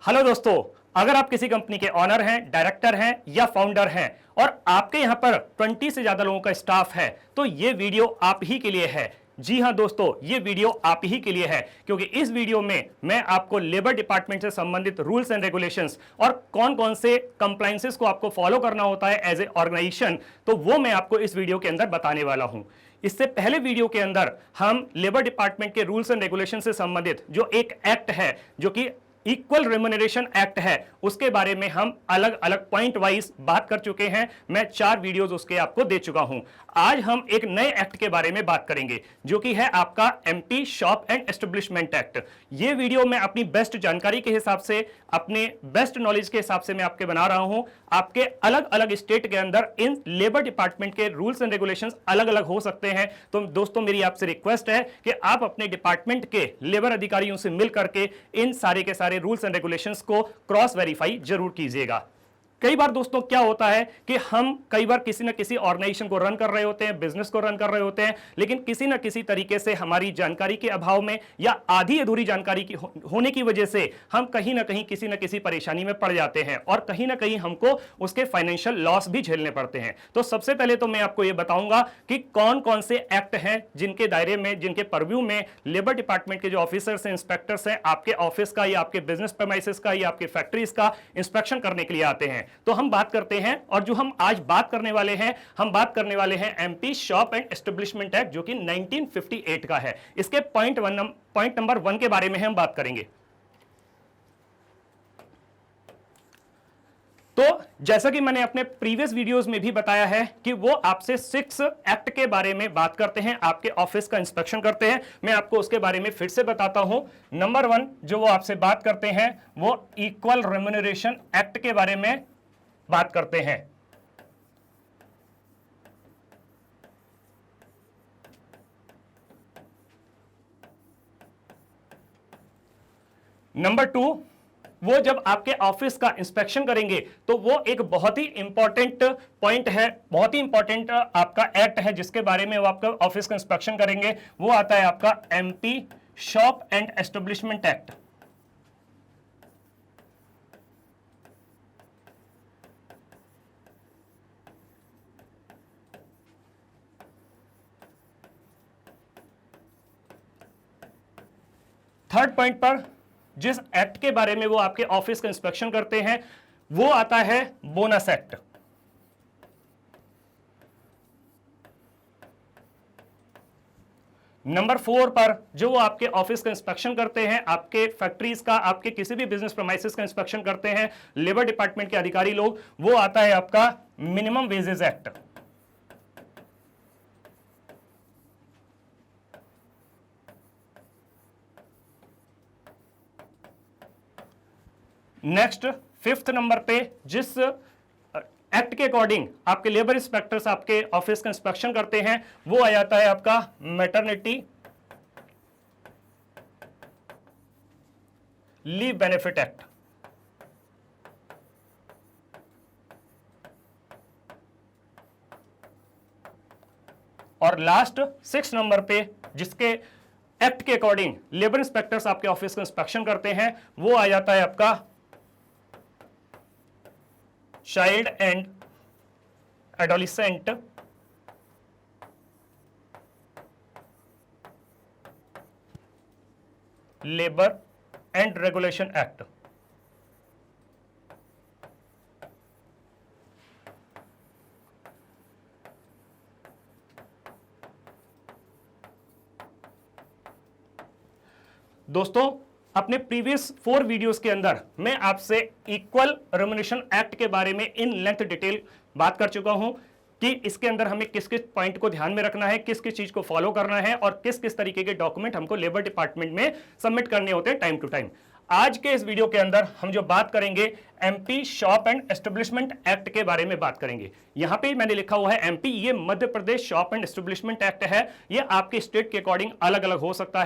Hello दोस्तों, अगर आप किसी कंपनी के ऑनर हैं, डायरेक्टर हैं या फाउंडर हैं और आपके यहां पर 20 से ज्यादा लोगों का स्टाफ है तो ये वीडियो आप ही के लिए है। जी हां दोस्तों, ये वीडियो आप ही के लिए है क्योंकि इस वीडियो में मैं आपको लेबर डिपार्टमेंट से संबंधित रूल्स एंड रेगुलेशंस और कौन कौन से कंप्लायंसेस को आपको फॉलो करना होता है एज ए ऑर्गेनाइजेशन, तो वो मैं आपको इस वीडियो के अंदर बताने वाला हूं। इससे पहले वीडियो के अंदर हम लेबर डिपार्टमेंट के रूल्स एंड रेगुलेशन से संबंधित जो एक एक्ट है जो कि इक्वल रेम्युनरेशन एक्ट है, उसके बारे में हम अलग अलग पॉइंट वाइज बात कर चुके हैं। मैं 4 वीडियोस उसके आपको दे चुका हूं। आज हम एक नए एक्ट के बारे में बात करेंगे जो कि है आपका MP shop and establishment act. ये वीडियो मैं अपनी बेस्ट जानकारी के हिसाब से, अपने बेस्ट नॉलेज के हिसाब से मैं आपके बना रहा हूं। आपके अलग अलग स्टेट के अंदर इन लेबर डिपार्टमेंट के रूल्स एंड रेगुलेशंस अलग अलग हो सकते हैं। तो दोस्तों, मेरी आपसे रिक्वेस्ट है कि आप अपने डिपार्टमेंट के लेबर अधिकारियों से मिल करके इन सारे के सारे रूल्स एंड रेगुलेशंस को क्रॉस वेरीफाई जरूर कीजिएगा। कई बार दोस्तों क्या होता है कि हम कई बार किसी न किसी ऑर्गेनाइजेशन को रन कर रहे होते हैं, बिजनेस को रन कर रहे होते हैं, लेकिन किसी न किसी तरीके से हमारी जानकारी के अभाव में या आधी अधूरी जानकारी की होने की वजह से हम कहीं ना कहीं किसी न किसी परेशानी में पड़ जाते हैं और कहीं ना कहीं हमको उसके फाइनेंशियल लॉस भी झेलने पड़ते हैं। तो सबसे पहले तो मैं आपको यह बताऊंगा कि कौन कौन से एक्ट हैं जिनके दायरे में, जिनके परव्यू में लेबर डिपार्टमेंट के जो ऑफिसर्स हैं, इंस्पेक्टर्स हैं, आपके ऑफिस का या आपके बिजनेस प्रेमाइसेस का या आपके फैक्ट्रीज का इंस्पेक्शन करने के लिए आते हैं। तो हम बात करते हैं, और जो हम आज बात करने वाले हैं, हम बात करने वाले हैं MP shop and establishment act जो कि 1958 का है। इसके पॉइंट नंबर 1 के बारे में हम बात करेंगे। तो जैसा कि मैंने अपने प्रीवियस वीडियोस में भी बताया है कि वो आपसे 6 एक्ट के बारे में बात करते हैं, आपके ऑफिस का इंस्पेक्शन करते हैं। मैं आपको उसके बारे में फिर से बताता हूं। नंबर 1 जो वो आपसे बात करते हैं वो इक्वल रेम्युनरेशन एक्ट के बारे में बात करते हैं। नंबर 2, वो जब आपके ऑफिस का इंस्पेक्शन करेंगे तो वो एक बहुत ही इंपॉर्टेंट पॉइंट है, बहुत ही इंपॉर्टेंट आपका एक्ट है जिसके बारे में वो आपका ऑफिस का इंस्पेक्शन करेंगे। वो आता है आपका MP shop and establishment act. Third point पर जिस एक्ट के बारे में वो आपके ऑफिस का इंस्पेक्शन करते हैं वो आता है बोनस एक्ट। नंबर 4 पर जो वो आपके ऑफिस का इंस्पेक्शन करते हैं, आपके फैक्ट्रीज का, आपके किसी भी बिजनेस प्रेमाइसेस का इंस्पेक्शन करते हैं लेबर डिपार्टमेंट के अधिकारी लोग, वो आता है आपका minimum wages act. Next 5th number पे जिस एक्ट के अकॉर्डिंग आपके लेबर इंस्पेक्टर्स आपके ऑफिस का इंस्पेक्शन करते हैं वो आ जाता है आपका मैटरनिटी लीव बेनिफिट एक्ट। और लास्ट 6 नंबर पे जिसके एक्ट के अकॉर्डिंग लेबर इंस्पेक्टर्स आपके ऑफिस का इंस्पेक्शन करते हैं वो आ जाता है आपका child and adolescent labour and regulation act. दोस्तों, अपने प्रीवियस 4 वीडियोस के अंदर मैं आपसे इक्वल रेम्युनरेशन एक्ट के बारे में इन लेंथ डिटेल बात कर चुका हूं कि इसके अंदर हमें किस किस पॉइंट को ध्यान में रखना है, किस किस चीज को फॉलो करना है और किस किस तरीके के डॉक्यूमेंट हमको लेबर डिपार्टमेंट में सबमिट करने होते हैं टाइम टू टाइम। आज के इस वीडियो के अंदर हम जो बात करेंगे MP shop and establishment act के बारे में बात करेंगे। यहां पे मैंने लिखा हुआ है एमपी, ये Madhya Pradesh shop and establishment act है। ये आपके स्टेट के अकॉर्डिंग अलग अलग हो सकता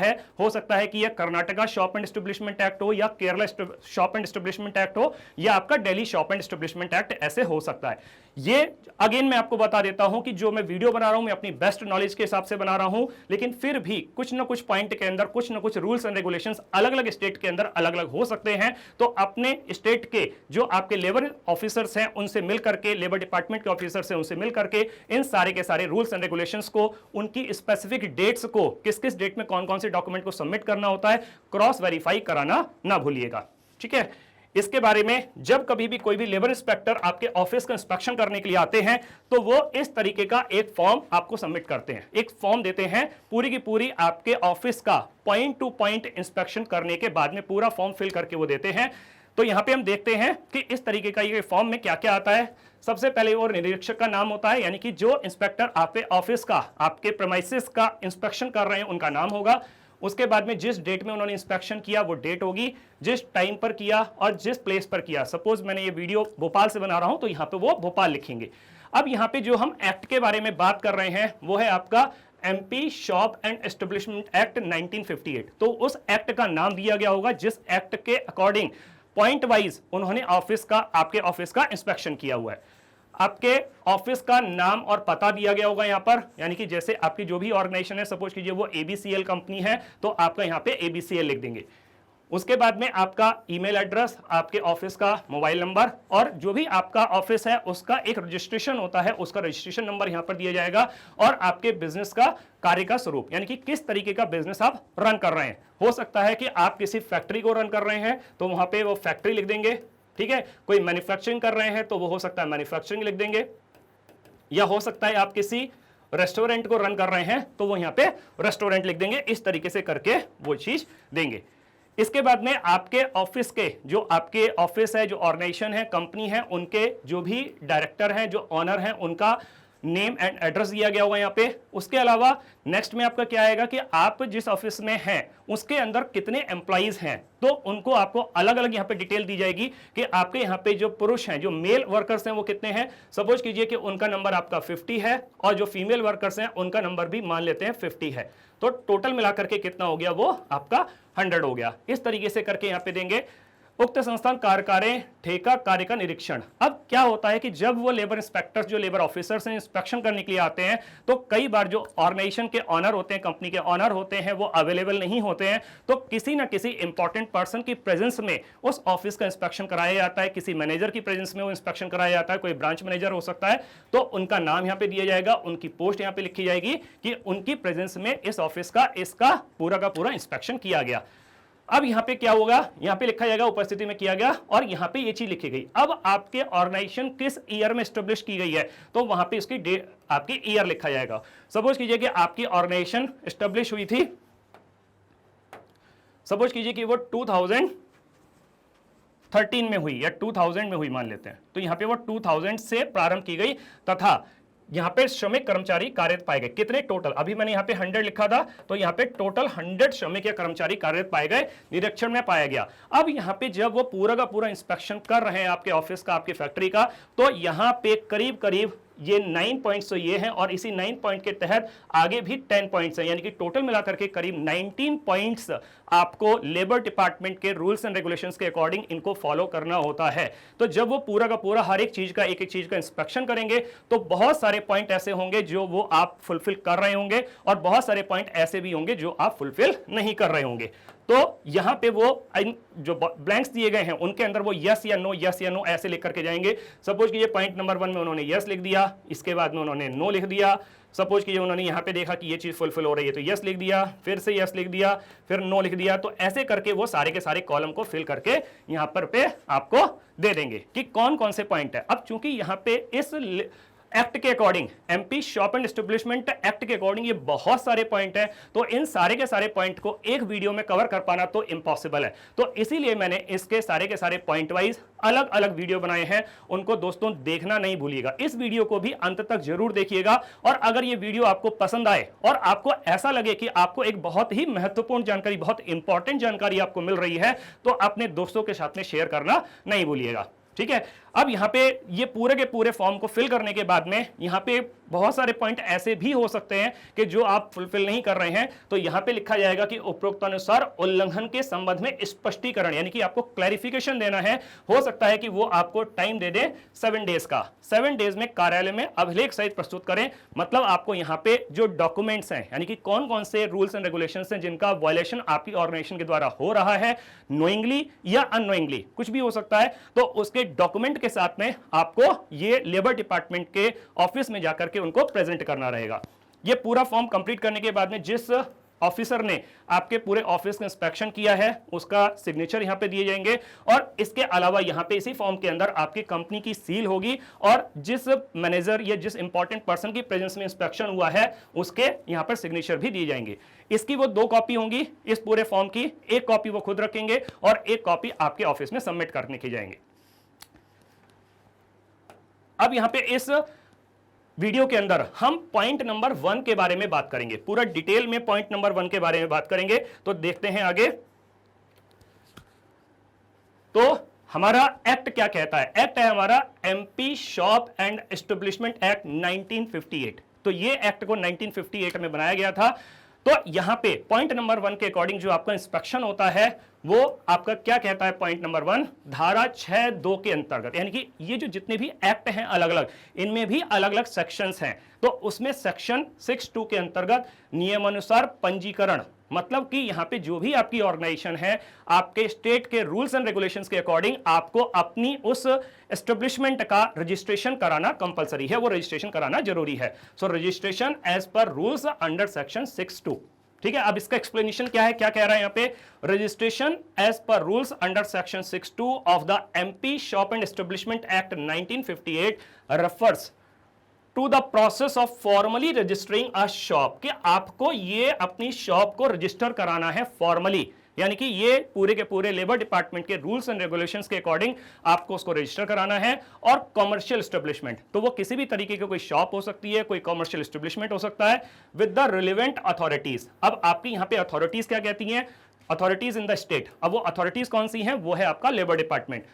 है कि ये Karnataka shop and establishment act हो, या Kerala shop and establishment act हो, या आपका Delhi shop and establishment act, ऐसे हो सकता है। ये अगेन मैं आपको बता देता हूं कि जो मैं वीडियो बना रहा हूं मैं अपनी बेस्ट नॉलेज के हिसाब से बना रहा हूं, लेकिन फिर भी कुछ ना कुछ पॉइंट के अंदर कुछ ना कुछ रूल्स एंड रेगुलेशंस अलग अलग स्टेट के अंदर अलग अलग हो सकते हैं। तो अपने स्टेट के जो आपके लेबर ऑफिसर्स हैं उनसे मिल करके, लेबर डिपार्टमेंट के ऑफिसर्स हैं उनसे मिल करके इन सारे के सारे रूल्स एंड रेगुलेशंस को, उनकी स्पेसिफिक डेट्स को, किस किस डेट में कौन कौन से डॉक्यूमेंट को सबमिट करना होता है, क्रॉस वेरीफाई कराना ना भूलिएगा। ठीक है, इसके बारे में जब कभी भी कोई भी लेबर इंस्पेक्टर आपके ऑफिस का इंस्पेक्शन करने के लिए आते हैं तो वो इस तरीके का एक फॉर्म आपको सबमिट करते हैं, एक फॉर्म देते हैं, पूरी की पूरी आपके ऑफिस का पॉइंट टू पॉइंट इंस्पेक्शन करने के बाद में पूरा फॉर्म फिल करके वो देते हैं। तो यहां पे हम देखते हैं कि इस तरीके का ये फॉर्म में क्या क्या आता है। सबसे पहले वो निरीक्षक का नाम होता है, यानी कि जो इंस्पेक्टर आपके ऑफिस का, आपके प्रेमाइसेस का इंस्पेक्शन कर रहे हैं उनका नाम होगा। उसके बाद में जिस डेट में उन्होंने इंस्पेक्शन किया वो डेट होगी, जिस टाइम पर किया और जिस प्लेस पर किया। सपोज मैंने ये वीडियो भोपाल से बना रहा हूं तो यहां पे वो भोपाल लिखेंगे। अब यहां पे जो हम एक्ट के बारे में बात कर रहे हैं वो है आपका MP shop and establishment act 1958। तो उस एक्ट का नाम दिया गया होगा जिस एक्ट के अकॉर्डिंग पॉइंट वाइज उन्होंने ऑफिस का, आपके ऑफिस का इंस्पेक्शन किया हुआ है। आपके ऑफिस का नाम और पता दिया गया होगा यहां पर, यानी कि जैसे आपकी जो भी ऑर्गेनाइजेशन है, सपोज कीजिए वो एबीसीएल कंपनी है तो आपका यहां पे एबीसीएल लिख देंगे। उसके बाद में आपका ईमेल एड्रेस, आपके ऑफिस का मोबाइल नंबर, और जो भी आपका ऑफिस है उसका एक रजिस्ट्रेशन होता है, उसका रजिस्ट्रेशन नंबर यहां पर दिया जाएगा, और आपके बिजनेस का कार्य का स्वरूप, यानी कि किस तरीके का बिजनेस आप रन कर रहे हैं। हो सकता है कि आप किसी फैक्ट्री को रन कर रहे हैं तो वहां पे वो फैक्ट्री लिख देंगे। ठीक है, कोई मैन्युफैक्चरिंग कर रहे हैं तो वो हो सकता है मैन्युफैक्चरिंग लिख देंगे, या हो सकता है आप किसी रेस्टोरेंट को रन कर रहे हैं तो वो यहां पे रेस्टोरेंट लिख देंगे। इस तरीके से करके वो चीज देंगे। इसके बाद में आपके ऑफिस के, जो आपके ऑफिस है, जो ऑर्गेनाइजेशन है, कंपनी है, उनके जो भी डायरेक्टर हैं, जो ऑनर हैं, उनका नेम एंड एड्रेस दिया गया होगा यहाँ पे। उसके अलावा नेक्स्ट में आपका क्या आएगा कि आप जिस ऑफिस में हैं उसके अंदर कितने एम्प्लॉइज हैं, तो उनको आपको अलग अलग यहाँ पे डिटेल दी जाएगी कि आपके यहाँ पे जो पुरुष हैं, जो मेल वर्कर्स हैं वो कितने हैं। सपोज कीजिए कि उनका नंबर आपका 50 है और जो फीमेल वर्कर्स हैं उनका नंबर भी मान लेते हैं 50 है, तो टोटल मिलाकर के कितना हो गया, वो आपका 100 हो गया। इस तरीके से करके यहाँ पे देंगे। उक्त संस्थान कार्यकार्य ठेका कार्य का निरीक्षण। अब क्या होता है कि जब वो लेबर इंस्पेक्टर्स, जो लेबर ऑफिसर्स हैं, इंस्पेक्शन करने के लिए आते हैं तो कई बार जो ऑर्गेनाइजेशन के ऑनर होते हैं, कंपनी के ऑनर होते हैं, वो अवेलेबल नहीं होते हैं, तो किसी ना किसी इंपॉर्टेंट पर्सन की प्रेजेंस में उस ऑफिस का इंस्पेक्शन कराया जाता है। किसी मैनेजर की प्रेजेंस में वो इंस्पेक्शन कराया जाता है, कोई ब्रांच मैनेजर हो सकता है, तो उनका नाम यहाँ पे दिया जाएगा, उनकी पोस्ट यहाँ पे लिखी जाएगी कि उनकी प्रेजेंस में इस ऑफिस का, इसका पूरा का पूरा इंस्पेक्शन किया गया। अब यहां पे क्या होगा, यहां पे लिखा जाएगा उपस्थिति में किया गया, और यहां पे ये चीज लिखी गई। अब आपके ऑर्गेनाइजेशन किस ईयर में एस्टेब्लिश की गई है तो वहां पे इसकी डेट, आपकी ईयर लिखा जाएगा। सपोज कीजिए कि आपकी ऑर्गेनाइजेशन एस्टेब्लिश हुई थी, सपोज कीजिए कि वो 2013 में हुई या 2000 में हुई मान लेते हैं, तो यहां पे वो 2000 से प्रारंभ की गई, तथा यहां पे श्रमिक कर्मचारी कार्यरत पाए गए। कितने टोटल, अभी मैंने यहां पे 100 लिखा था, तो यहां पे टोटल 100 श्रमिक या कर्मचारी कार्यरत पाए गए, निरीक्षण में पाया गया। अब यहां पे जब वो पूरा का पूरा इंस्पेक्शन कर रहे हैं आपके ऑफिस का, आपके फैक्ट्री का, तो यहां पे करीब करीब ये 9 पॉइंट्स तो ये हैं, और इसी 9 पॉइंट के तहत आगे भी 10 पॉइंट्स हैं, यानी कि टोटल मिलाकर के करीब 19 पॉइंट्स आपको लेबर डिपार्टमेंट के रूल्स एंड रेगुलेशंस के अकॉर्डिंग इनको फॉलो करना होता है। तो जब वो पूरा का पूरा हर एक चीज का, एक एक चीज का इंस्पेक्शन करेंगे तो बहुत सारे पॉइंट ऐसे होंगे जो वो आप फुलफिल कर रहे होंगे, और बहुत सारे पॉइंट ऐसे भी होंगे जो आप फुलफिल नहीं कर रहे होंगे। तो यहां पे वो जो ब्लैंक्स दिए गए हैं उनके अंदर वो यस या नो ऐसे लिख करके जाएंगे। सपोज कि ये पॉइंट नंबर 1 में उन्होंने यस लिख दिया, इसके बाद में उन्होंने नो लिख दिया। सपोज कि उन्होंने यहां पे देखा कि ये चीज फुलफिल हो रही है तो यस लिख दिया, फिर से यस लिख दिया, फिर नो लिख दिया। तो ऐसे करके वो सारे के सारे कॉलम को फिल करके यहां पर पे आपको दे देंगे कि कौन कौन से पॉइंट है। अब चूंकि यहां पे इस एक्ट के according, MP shop and establishment act के अकॉर्डिंग ये बहुत सारे पॉइंट हैं, तो इन सारे के सारे पॉइंट को एक वीडियो में कवर कर पाना तो इम्पॉसिबल है। तो इसीलिए मैंने इसके सारे के सारे पॉइंट वाइज अलग अलग वीडियो बनाए हैं, उनको दोस्तों देखना नहीं भूलिएगा। इस वीडियो को भी अंत तक जरूर देखिएगा, और अगर ये वीडियो आपको पसंद आए और आपको ऐसा लगे कि आपको एक बहुत ही महत्वपूर्ण जानकारी, बहुत इंपॉर्टेंट जानकारी आपको मिल रही है, तो अपने दोस्तों के साथ में शेयर करना नहीं भूलिएगा। ठीक है। अब यहाँ पे ये पूरे के पूरे फॉर्म को फिल करने के बाद में यहाँ पे बहुत सारे पॉइंट ऐसे भी हो सकते हैं कि जो आप फुलफिल नहीं कर रहे हैं, तो यहाँ पे लिखा जाएगा कि उपरोक्तानुसार उल्लंघन के संबंध में स्पष्टीकरण, यानी कि आपको क्लैरिफिकेशन देना है। हो सकता है कि वो आपको टाइम दे दे 7 डेज का। 7 डेज में कार्यालय में अभिलेख सहित प्रस्तुत करें। मतलब आपको यहाँ पे जो डॉक्यूमेंट्स हैं, यानी कि कौन कौन से रूल्स एंड रेगुलेशंस हैं जिनका वायलेशन आपकी ऑर्गेनाइजेशन के द्वारा हो रहा है, नोइंगली या अननोइंगली, कुछ भी हो सकता है, तो उसके डॉक्यूमेंट के साथ में आपको ये लेबर डिपार्टमेंट के ऑफिस में जाकर के उनको प्रेजेंट करना रहेगा। ये पूरा फॉर्म कंप्लीट करने के बाद में जिस ऑफिसर ने आपके पूरे ऑफिस का इंस्पेक्शन किया है उसका सिग्नेचर यहां पे दिए जाएंगे, और इसके अलावा यहां पे इसी फॉर्म के अंदर आपकी कंपनी की सील होगी, और जिस मैनेजर या जिस इंपॉर्टेंट पर्सन की प्रेजेंस में इंस्पेक्शन हुआ है उसके यहां पर सिग्नेचर भी दिए जाएंगे। इसकी वो 2 कॉपी होंगी इस पूरे फॉर्म की, एक कॉपी वो खुद रखेंगे और एक कॉपी आपके ऑफिस में सबमिट करने की जाएंगे। अब यहां पे इस वीडियो के अंदर हम पॉइंट नंबर 1 के बारे में बात करेंगे, पूरा डिटेल में पॉइंट नंबर 1 के बारे में बात करेंगे। तो देखते हैं आगे। तो हमारा एक्ट क्या कहता है? एक्ट है हमारा MP shop and establishment act 1958। तो ये एक्ट को 1958 में बनाया गया था। तो यहां पे पॉइंट नंबर 1 के अकॉर्डिंग जो आपका इंस्पेक्शन होता है वो आपका क्या कहता है? पॉइंट नंबर 1 धारा 6(2) के अंतर्गत, यानी कि ये जो जितने भी एक्ट हैं अलग अलग, इनमें भी अलग अलग सेक्शंस हैं। तो उसमें सेक्शन 6(2) के अंतर्गत नियमानुसार पंजीकरण, मतलब कि यहां पे जो भी आपकी ऑर्गेनाइजेशन है, आपके स्टेट के रूल्स एंड रेगुलेशंस के अकॉर्डिंग आपको अपनी उस एस्टेब्लिशमेंट का रजिस्ट्रेशन कराना कंपलसरी है, वो रजिस्ट्रेशन कराना जरूरी है। So registration as per rules under section 6(2). ठीक है। अब इसका एक्सप्लेनेशन क्या है, क्या कह रहा है यहां पे? Registration as per rules under section 6(2) of the MP shop and establishment act 1958 refers to the process of formally registering a shop, कि आपको ये अपनी शॉप को रजिस्टर कराना है फॉर्मली, यानी कि ये पूरे के पूरे लेबर डिपार्टमेंट के रूल्स एंड रेगुलेशंस के अकॉर्डिंग आपको उसको रजिस्टर कराना है। और कॉमर्शियल एस्टेब्लिशमेंट, तो वो किसी भी तरीके की कोई शॉप हो सकती है, कोई कॉमर्शियल एस्टेब्लिशमेंट हो सकता है, विद द रिलेवेंट अथॉरिटीज। अब आपकी यहां पे अथॉरिटीज क्या कहती हैं? Authorities in the state. अब वो अथॉरिटीज कौन सी हैं? वो है आपका labour department.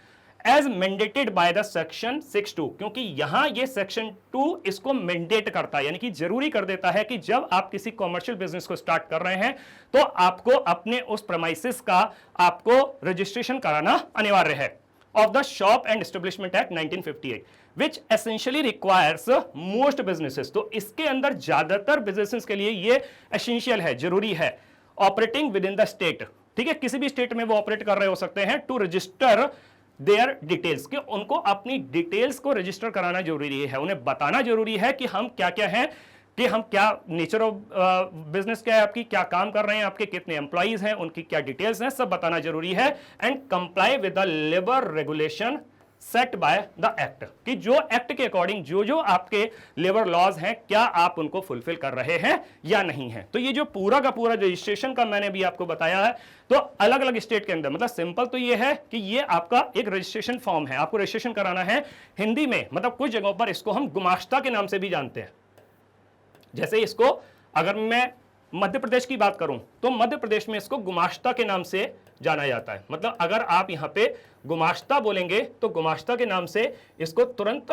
As mandated by the section 6(2), क्योंकि यहां ये सेक्शन 2 इसको मैंडेट करता है, यानी कि जरूरी कर देता है कि जब आप किसी कॉमर्शियल बिजनेस को स्टार्ट कर रहे हैं तो आपको अपने उस प्रेमाइसिस का आपको रजिस्ट्रेशन कराना अनिवार्य है। Of the shop and establishment act 1958 which essentially requires most businesses, तो इसके अंदर ज्यादातर बिजनेसेस के लिए ये एसेंशियल है, जरूरी है। Operating with in the state, ठीक है, किसी भी स्टेट में वो ऑपरेट कर रहे हो सकते हैं। टू रजिस्टर देयर डिटेल्स, कि उनको अपनी डिटेल्स को रजिस्टर कराना जरूरी है, उन्हें बताना जरूरी है कि हम क्या क्या हैं, कि हम क्या नेचर ऑफ बिजनेस क्या है आपकी, क्या काम कर रहे हैं, आपके कितने एम्प्लॉइज हैं, उनकी क्या डिटेल्स हैं, सब बताना जरूरी है। And comply with the labour regulation set by the act, कि जो एक्ट के अकॉर्डिंग जो जो आपके लेबर लॉज हैं क्या आप उनको फुलफिल कर रहे हैं या नहीं है। तो ये जो पूरा का पूरा रजिस्ट्रेशन का मैंने भी आपको बताया है, तो अलग अलग स्टेट के अंदर, मतलब सिंपल तो ये है कि ये आपका एक रजिस्ट्रेशन फॉर्म है, आपको रजिस्ट्रेशन कराना है। हिंदी में मतलब कुछ जगहों पर इसको हम गुमाश्ता के नाम से भी जानते हैं। जैसे इसको अगर मैं मध्य प्रदेश की बात करूं तो मध्य प्रदेश में इसको गुमाश्ता के नाम से जाना जाता है। मतलब अगर आप यहां पे गुमाश्ता बोलेंगे तो गुमाश्ता के नाम से इसको तुरंत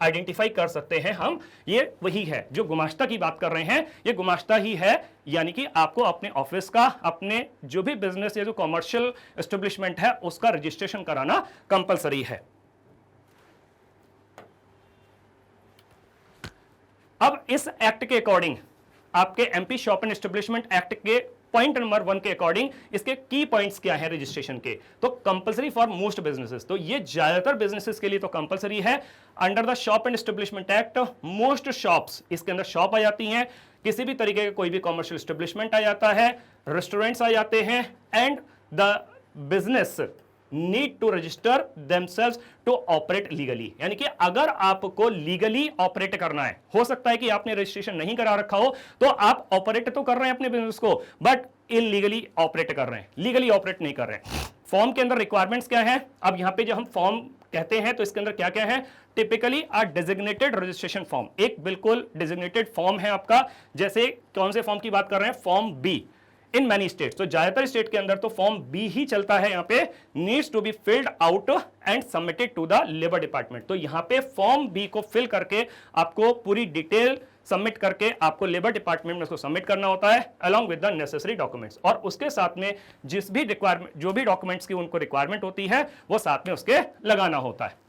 आइडेंटिफाई कर सकते हैं हम, ये वही है जो गुमाश्ता की बात कर रहे हैं, ये गुमाश्ता ही है। यानी कि आपको अपने ऑफिस का, अपने जो भी बिजनेस या जो कॉमर्शियल एस्टेब्लिशमेंट है उसका रजिस्ट्रेशन कराना कंपलसरी है। अब इस एक्ट के अकॉर्डिंग आपके MP shop and establishment act के पॉइंट नंबर 1 के अकॉर्डिंग इसके की पॉइंट्स क्या है रजिस्ट्रेशन के? तो कंपलसरी फॉर मोस्ट बिजनेसेस, तो ये ज्यादातर बिजनेसेस के लिए तो कंपलसरी है। Under the shop and establishment act most shops, इसके अंदर शॉप आ जाती हैं, किसी भी तरीके का कोई भी कॉमर्शियल एस्टेब्लिशमेंट आ जाता है, रेस्टोरेंट्स आ जाते हैं, and the business need to register themselves to operate legally. यानी कि अगर आपको लीगली ऑपरेट करना है, हो सकता है कि आपने रजिस्ट्रेशन नहीं करा रखा हो, तो आप ऑपरेट तो कर रहे हैं अपने बिजनेस को बट इलीगली ऑपरेट कर रहे हैं, लीगली ऑपरेट नहीं कर रहे हैं। फॉर्म के अंदर रिक्वायरमेंट्स क्या है? अब यहां पे जब हम फॉर्म कहते हैं तो इसके अंदर क्या क्या है? टिपिकली अ डेजिग्नेटेड रजिस्ट्रेशन फॉर्म, एक बिल्कुल डेजिग्नेटेड फॉर्म है आपका। जैसे कौन से फॉर्म की बात कर रहे हैं? Form B, in many states, तो ज्यादातर स्टेट के अंदर तो फॉर्म बी ही चलता है। यहां पे needs to be filled out and submitted to the labour department. तो यहां पे फॉर्म बी को फिल करके आपको पूरी डिटेल सबमिट करके आपको लेबर डिपार्टमेंट में उसको सबमिट करना होता है along with the necessary documents, और उसके साथ में जिस भी रिक्वायरमेंट, जो भी डॉक्यूमेंट्स की उनको रिक्वायरमेंट होती है वो साथ में उसके लगाना होता है।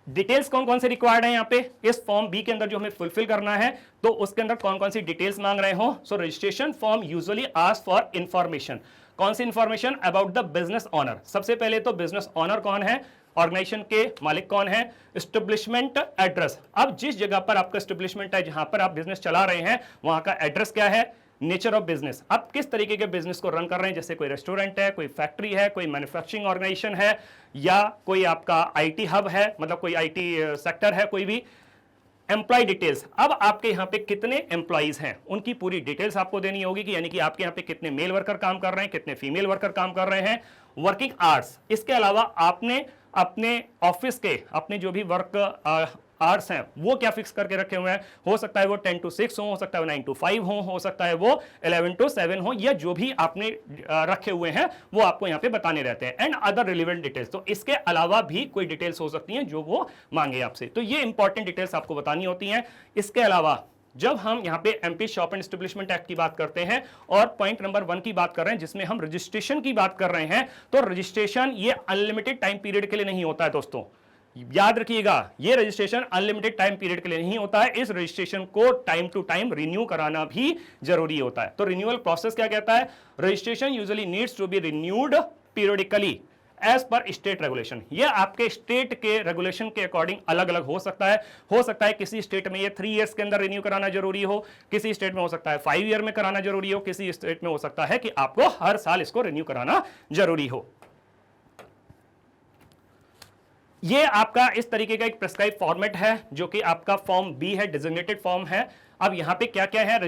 डिटेल्स कौन कौन से रिक्वायर्ड है यहां पे इस फॉर्म बी के अंदर जो हमें फुलफिल करना है, तो उसके अंदर कौन कौन सी डिटेल्स मांग रहे हो। So registration form usually ask for information. कौन सी information? About the business owner. सबसे पहले तो बिजनेस ऑनर कौन है, ऑर्गेनाइजेशन के मालिक कौन है, एस्टेब्लिशमेंट एड्रेस। अब जिस जगह पर आपका एस्टेब्लिशमेंट है, जहां पर आप बिजनेस चला रहे हैं, वहां का एड्रेस क्या है, नेचर ऑफ बिजनेस, आप किस तरीके के बिजनेस को रन कर रहे हैं, जैसे कोई रेस्टोरेंट है, कोई फैक्ट्री है, कोई मैन्युफैक्चरिंग ऑर्गेनाइजेशन है, या कोई आपका आईटी हब है, मतलब कोई आईटी सेक्टर है, कोई भी। एम्प्लॉय डिटेल्स, अब आपके यहाँ पे कितने एम्प्लॉइज हैं उनकी पूरी डिटेल्स आपको देनी होगी कि यानी कि आपके यहाँ पे कितने मेल वर्कर काम कर रहे हैं, कितने फीमेल वर्कर काम कर रहे हैं। वर्किंग आवर्स, इसके अलावा आपने अपने ऑफिस के अपने जो भी वर्क आवर्स हैं वो क्या फिक्स करके रखे हुए हैं। हो सकता है वो 10 to 6 हो सकता है वो 9 to 5 हो सकता है वो 11 to 7 हो, या जो भी आपने रखे हुए हैं वो आपको यहाँ पे बताने रहते हैं। एंड अदर रिलेवेंट डिटेल्स, तो इसके अलावा भी कोई डिटेल्स हो सकती हैं जो वो मांगे आपसे, तो ये इंपॉर्टेंट डिटेल्स आपको बतानी होती हैं। इसके अलावा जब हम यहाँ पे MP shop and establishment act की बात करते हैं और पॉइंट नंबर 1 की बात कर रहे हैं जिसमें हम रजिस्ट्रेशन की बात कर रहे हैं, तो रजिस्ट्रेशन ये अनलिमिटेड टाइम पीरियड के लिए नहीं होता है दोस्तों, याद रखिएगा, ये रजिस्ट्रेशन अनलिमिटेड टाइम पीरियड के लिए नहीं होता है। इस रजिस्ट्रेशन को टाइम टू टाइम रिन्यू कराना भी जरूरी होता है। तो रिन्यूअल प्रोसेस क्या कहता है, registration usually needs to be renewed periodically as per state regulation. ये आपके स्टेट के रेगुलेशन के अकॉर्डिंग अलग अलग हो सकता है किसी स्टेट में ये 3 इयर्स के अंदर रिन्यू कराना जरूरी हो, किसी स्टेट में हो सकता है 5 ईयर में कराना जरूरी हो, किसी स्टेट में हो सकता है कि आपको हर साल इसको रिन्यू कराना जरूरी हो। ये आपका इस तरीके का एक प्रेस्क्राइब फॉर्मेट है जो कि आपका फॉर्म बी है, डिजिग्नेटेड फॉर्म है। अब यहां पे क्या क्या है,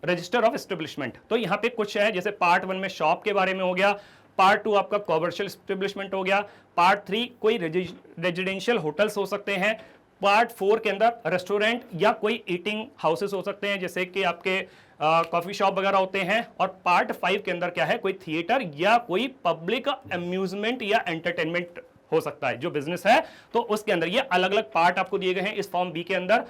रजिस्टर ऑफ एस्टेब्लिशमेंट, तो यहां पे कुछ है, जैसे पार्ट 1 में शॉप के बारे में हो गया, पार्ट 2 आपका कॉमर्शियल एस्टेब्लिशमेंट हो गया, पार्ट 3 कोई रेजिडेंशियल होटल्स हो सकते हैं, पार्ट 4 के अंदर रेस्टोरेंट या कोई ईटिंग हाउसेस हो सकते हैं जैसे कि आपके कॉफी शॉप वगैरह होते हैं, और पार्ट 5 के अंदर क्या है, कोई थिएटर या कोई पब्लिक अम्यूजमेंट या एंटरटेनमेंट हो सकता है जो बिजनेस है। तो उसके अंदर ये अलग अलग पार्ट आपको दिए गए हैं इस फॉर्म बी के अंदर।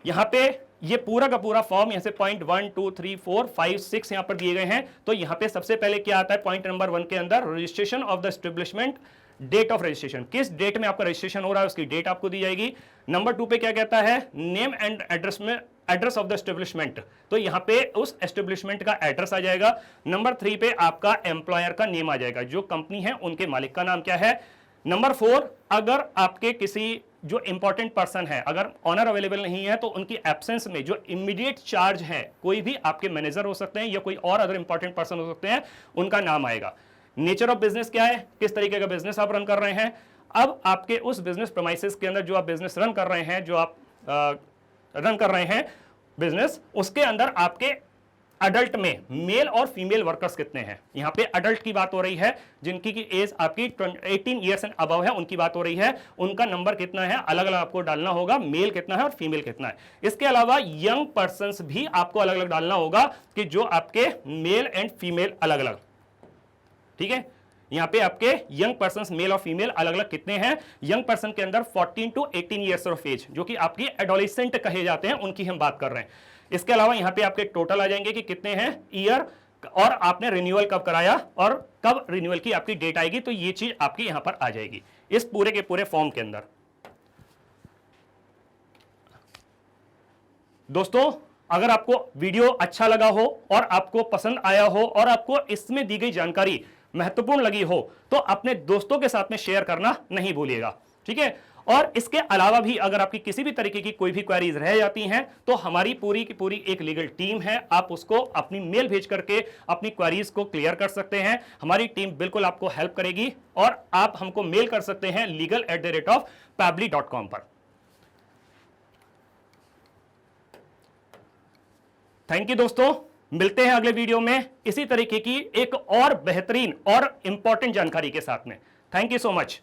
यहां पे ये पूरा का पूरा फॉर्म यहां से पॉइंट 1 2 3 4 5 6 यहां पर दिए गए हैं। तो यहां पे सबसे पहले क्या आता है, पॉइंट नंबर 1 के अंदर registration of the establishment, date of registration, किस डेट में आपका रजिस्ट्रेशन हो रहा है उसकी डेट आपको दी जाएगी। नंबर 2 पे क्या कहता है, नेम एंड एड्रेस में एड्रेस ऑफ द एस्टेब्लिशमेंट, तो यहां पे उस एस्टेब्लिशमेंट का एड्रेस आ जाएगा। नंबर 3 पे आपका एम्प्लॉयर का नेम आ जाएगा, जो कंपनी है उनके मालिक का नाम क्या है। नंबर 4, अगर आपके किसी जो इंपॉर्टेंट पर्सन है, अगर ऑनर अवेलेबल नहीं है तो उनकी एब्सेंस में जो इमीडिएट चार्ज है, कोई भी आपके मैनेजर हो सकते हैं या कोई और अदर इंपॉर्टेंट पर्सन हो सकते हैं, उनका नाम आएगा। नेचर ऑफ बिजनेस क्या है, किस तरीके का बिजनेस आप रन कर रहे हैं। अब आपके उस बिजनेस प्रेमाइसेस के अंदर जो आप बिजनेस रन कर रहे हैं, जो आप रन कर रहे हैं बिजनेस, उसके अंदर आपके अडल्ट में मेल और फीमेल वर्कर्स कितने हैं। यहां पे अडल्ट की बात हो रही है, जिनकी की एज आपकी 18 ईयर्स एंड अबव है, उनकी बात हो रही है। उनका नंबर कितना है अलग अलग आपको डालना होगा, मेल कितना है और फीमेल कितना है। इसके अलावा यंग पर्संस भी आपको अलग अलग डालना होगा कि जो आपके मेल एंड फीमेल अलग अलग, ठीक है। यहां पे आपके यंग पर्संस मेल और फीमेल अलग अलग कितने हैं। यंग पर्सन के अंदर 14 to 18 ईयर्स ऑफ एज, जो कि आपकी एडोलेसेंट कहे जाते हैं, उनकी हम बात कर रहे हैं। इसके अलावा यहां पे आपके टोटल आ जाएंगे कि कितने हैं ईयर, और आपने रिन्यूअल कब कराया और कब रिन्यूअल की आपकी डेट आएगी, तो ये चीज आपकी यहां पर आ जाएगी इस पूरे के पूरे फॉर्म के अंदर। दोस्तों, अगर आपको वीडियो अच्छा लगा हो और आपको पसंद आया हो और आपको इसमें दी गई जानकारी महत्वपूर्ण लगी हो, तो अपने दोस्तों के साथ में शेयर करना नहीं भूलिएगा, ठीक है। और इसके अलावा भी अगर आपकी किसी भी तरीके की कोई भी क्वेरीज रह जाती हैं, तो हमारी पूरी की पूरी एक लीगल टीम है, आप उसको अपनी मेल भेज करके अपनी क्वेरीज को क्लियर कर सकते हैं। हमारी टीम बिल्कुल आपको हेल्प करेगी, और आप हमको मेल कर सकते हैं legal@pabli.com पर। थैंक यू दोस्तों, मिलते हैं अगले वीडियो में इसी तरीके की एक और बेहतरीन और इंपॉर्टेंट जानकारी के साथ में। Thank you so much.